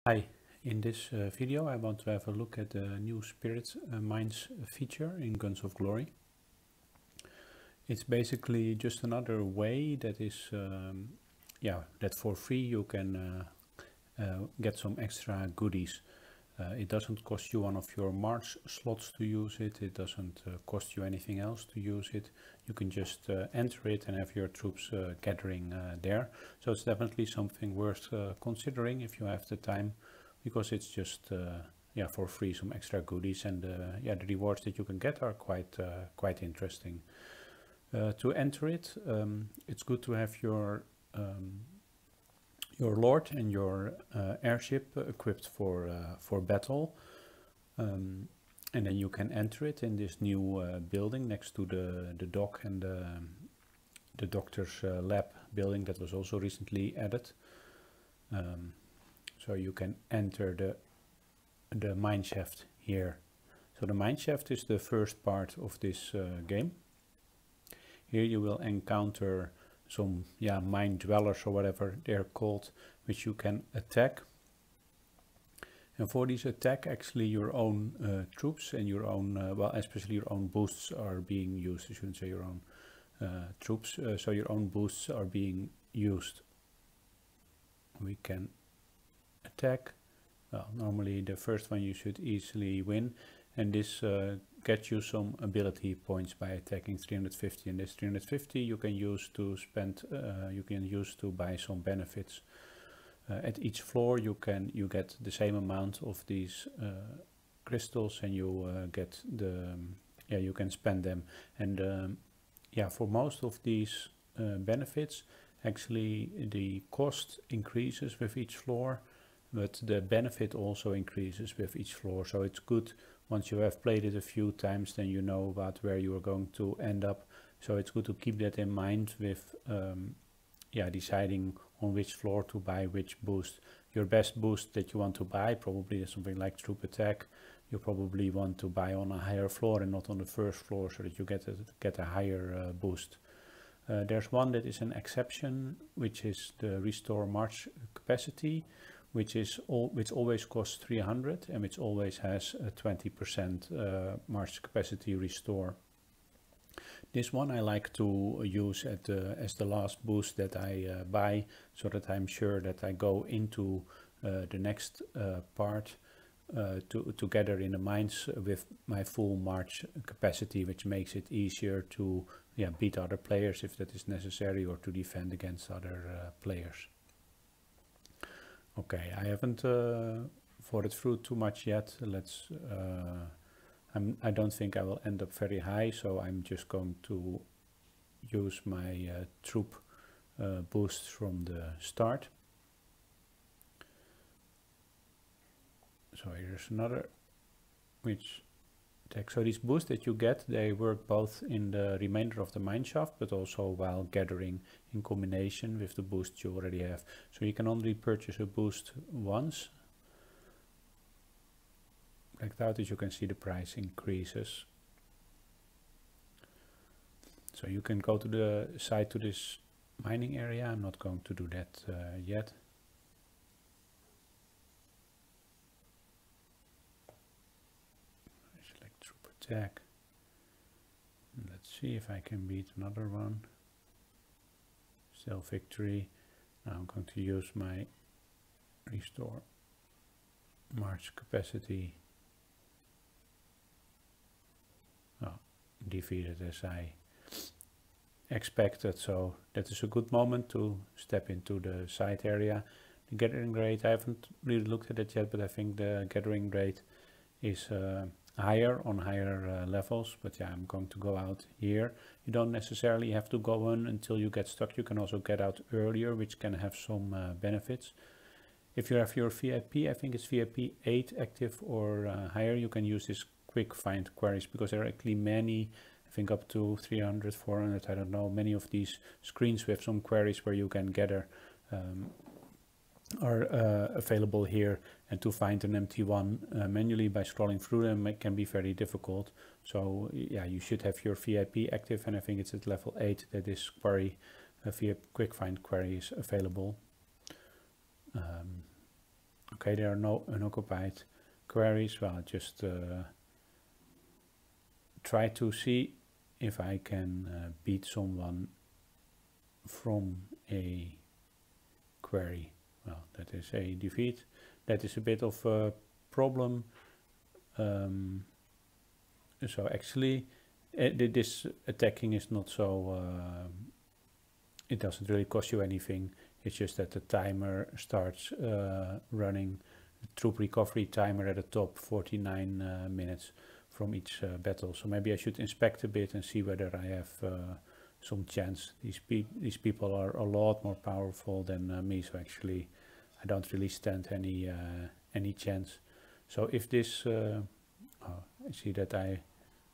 Hi, in this video I want to have a look at the new Spirit Mines feature in Guns of Glory. It's basically just another way that is, that for free you can get some extra goodies. It doesn't cost you one of your March slots to use it, it doesn't cost you anything else to use it. You can just enter it and have your troops gathering there. So it's definitely something worth considering if you have the time, because it's just for free, some extra goodies, and the rewards that you can get are quite interesting. To enter it, it's good to have your lord and your airship equipped for battle, and then you can enter it in this new building next to the dock and the doctor's lab building that was also recently added. So you can enter the mine shaft here. So the mine shaft is the first part of this game. Here you will encounter some mine dwellers or whatever they're called, which you can attack. And for these attack, actually your own troops and your own, especially your own boosts are being used. I shouldn't say your own troops, so your own boosts are being used. We can attack. Well, normally the first one you should easily win, and this gets you some ability points by attacking 350, and this 350 you can use to spend, to buy some benefits. At each floor you get the same amount of these crystals, and you get the you can spend them, and for most of these benefits actually the cost increases with each floor, but the benefit also increases with each floor. So it's good, once you have played it a few times, then you know about where you are going to end up. So it's good to keep that in mind with deciding on which floor to buy which boost. Your best boost that you want to buy probably is something like troop attack. You probably want to buy on a higher floor and not on the first floor, so that you get a higher boost. There's one that is an exception, which is the restore march capacity, which always costs 300 and which always has a 20% march capacity restore. This one I like to use as the last boost that I buy, so that I'm sure that I go into the next part together in the mines with my full march capacity, which makes it easier to beat other players if that is necessary, or to defend against other players. Okay, I haven't thought it through too much yet. Let's. I don't think I will end up very high, so I'm just going to use my troop boosts from the start. So here's another which attack. So these boosts that you get, they work both in the remainder of the mine shaft, but also while gathering, in combination with the boosts you already have. So you can only purchase a boost once. Blacked out, as you can see, the price increases. So you can go to the side to this mining area. I'm not going to do that yet. Select troop attack. Let's see if I can beat another one. Still victory. Now I'm going to use my restore march capacity. Oh, defeated as I expected, so that is a good moment to step into the side area. The gathering rate, I haven't really looked at it yet, but I think the gathering rate is higher on higher levels. But I'm going to go out here. You don't necessarily have to go on until you get stuck. You can also get out earlier, which can have some benefits. If you have your VIP, I think it's VIP 8 active or higher, you can use this quick find queries, because there are actually many, I think up to 300, 400, I don't know, many of these screens with some queries where you can gather are available here, and to find an empty one manually by scrolling through them can be very difficult. So you should have your VIP active, and I think it's at level 8 that this query via quick find query is available. Okay, there are no unoccupied quarries. Well, just try to see if I can beat someone from a quarry. Well, that is a defeat. That is a bit of a problem. So actually this attacking is not so, it doesn't really cost you anything. It's just that the timer starts running, the troop recovery timer at the top, 49 minutes from each battle. So maybe I should inspect a bit and see whether I have some chance. These people are a lot more powerful than me, so actually I don't really stand any chance. So if this, I see that I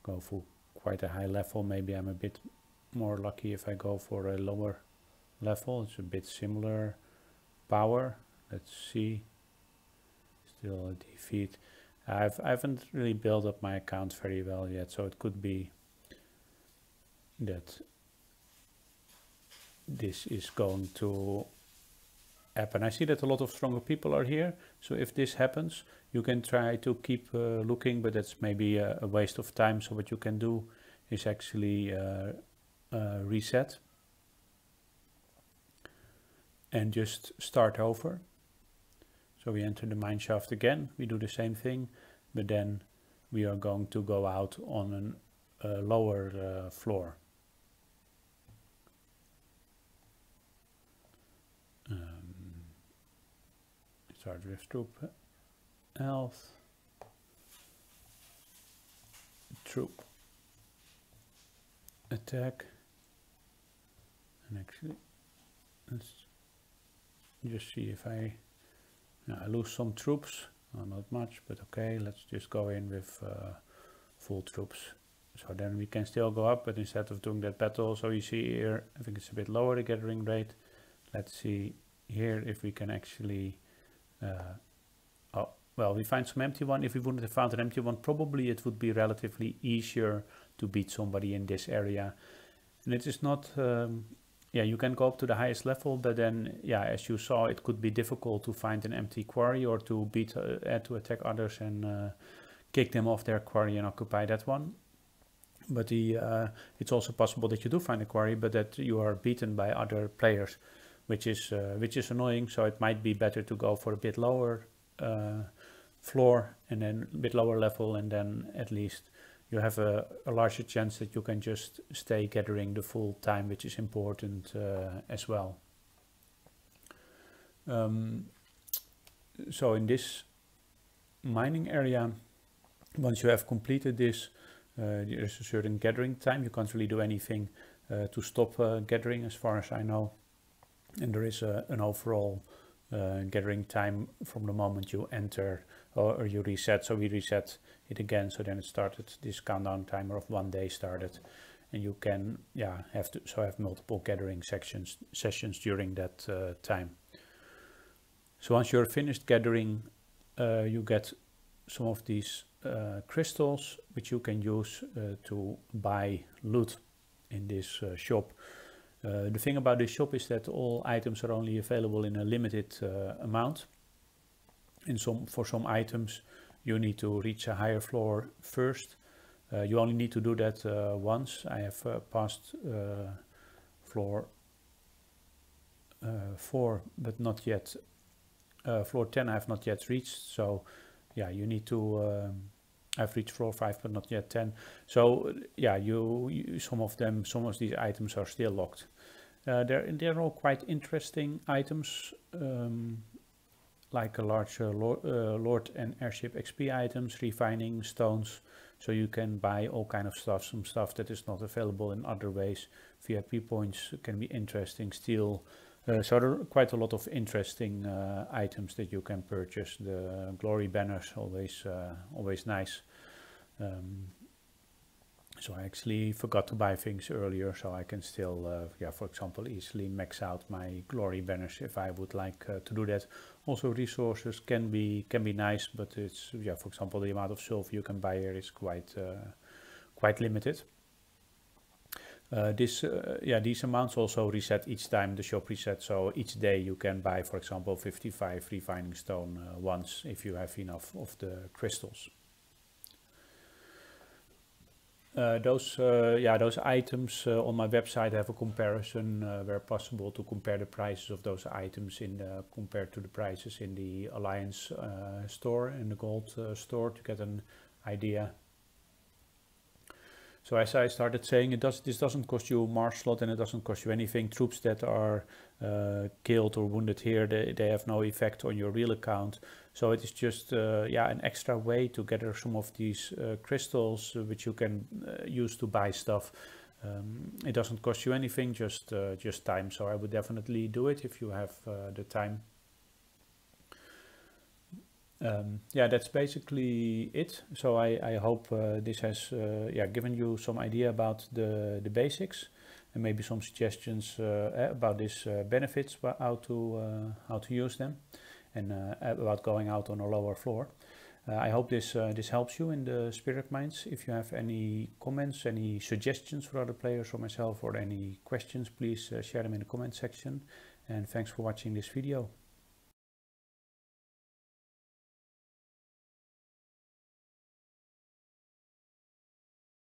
go for quite a high level. Maybe I'm a bit more lucky if I go for a lower level. It's a bit similar power. Let's see. Still a defeat. I haven't really built up my account very well yet, so it could be that this is going to happen. I see that a lot of stronger people are here, so if this happens you can try to keep looking, but that's maybe a waste of time. So what you can do is actually reset and just start over. So we enter the mineshaft again, we do the same thing, but then we are going to go out on a lower floor. Start with troop health, troop attack, and actually let's just see if I lose some troops. Not much, but okay, let's just go in with full troops. So then we can still go up, but instead of doing that battle, so you see here, I think it's a bit lower, the gathering rate. Let's see here if we can actually, oh, well, we find some empty one. If we wouldn't have found an empty one, probably it would be relatively easier to beat somebody in this area. And it is not, yeah, you can go up to the highest level, but then, yeah, as you saw, it could be difficult to find an empty quarry or to beat, to attack others and kick them off their quarry and occupy that one. But it's also possible that you do find a quarry, but that you are beaten by other players, which is annoying. So it might be better to go for a bit lower floor and then a bit lower level, and then at least you have a larger chance that you can just stay gathering the full time, which is important as well. So in this mining area, once you have completed this, there is a certain gathering time. You can't really do anything to stop gathering, as far as I know. And there is an overall gathering time from the moment you enter or you reset. So we reset it again, so then it started, this countdown timer of 1 day started, and you can have multiple gathering sessions during that time. So once you're finished gathering, you get some of these crystals which you can use to buy loot in this shop. The thing about this shop is that all items are only available in a limited amount. For some items you need to reach a higher floor first. You only need to do that once. I have passed floor 4, but not yet. Floor 10 I have not yet reached, so yeah, you need to I've reached floor 5 but not yet 10. So yeah, some of these items are still locked. They're all quite interesting items, like a large Lord and Airship XP items, refining stones. So you can buy all kind of stuff, some stuff that is not available in other ways. VIP points can be interesting, steel. So there are quite a lot of interesting items that you can purchase. The glory banners, always nice. So I actually forgot to buy things earlier, so I can still, for example, easily max out my glory banners if I would like to do that. Also, resources can be nice, but it's, for example, the amount of silver you can buy here is quite limited. These amounts also reset each time the shop resets. So each day you can buy, for example, 55 refining stone once if you have enough of the crystals. Those items on my website have a comparison where possible to compare the prices of those items compared to the prices in the Alliance store and the Gold store to get an idea. So as I started saying, this doesn't cost you Mars slot and it doesn't cost you anything. Troops that are killed or wounded here, they have no effect on your real account. So it is just an extra way to gather some of these crystals which you can use to buy stuff. It doesn't cost you anything, just time. So I would definitely do it if you have the time. That's basically it. So I hope this has given you some idea about the basics and maybe some suggestions about these benefits, how to use them, and about going out on a lower floor. I hope this helps you in the Spirit Mines. If you have any comments, any suggestions for other players or myself, or any questions, please share them in the comment section. And thanks for watching this video.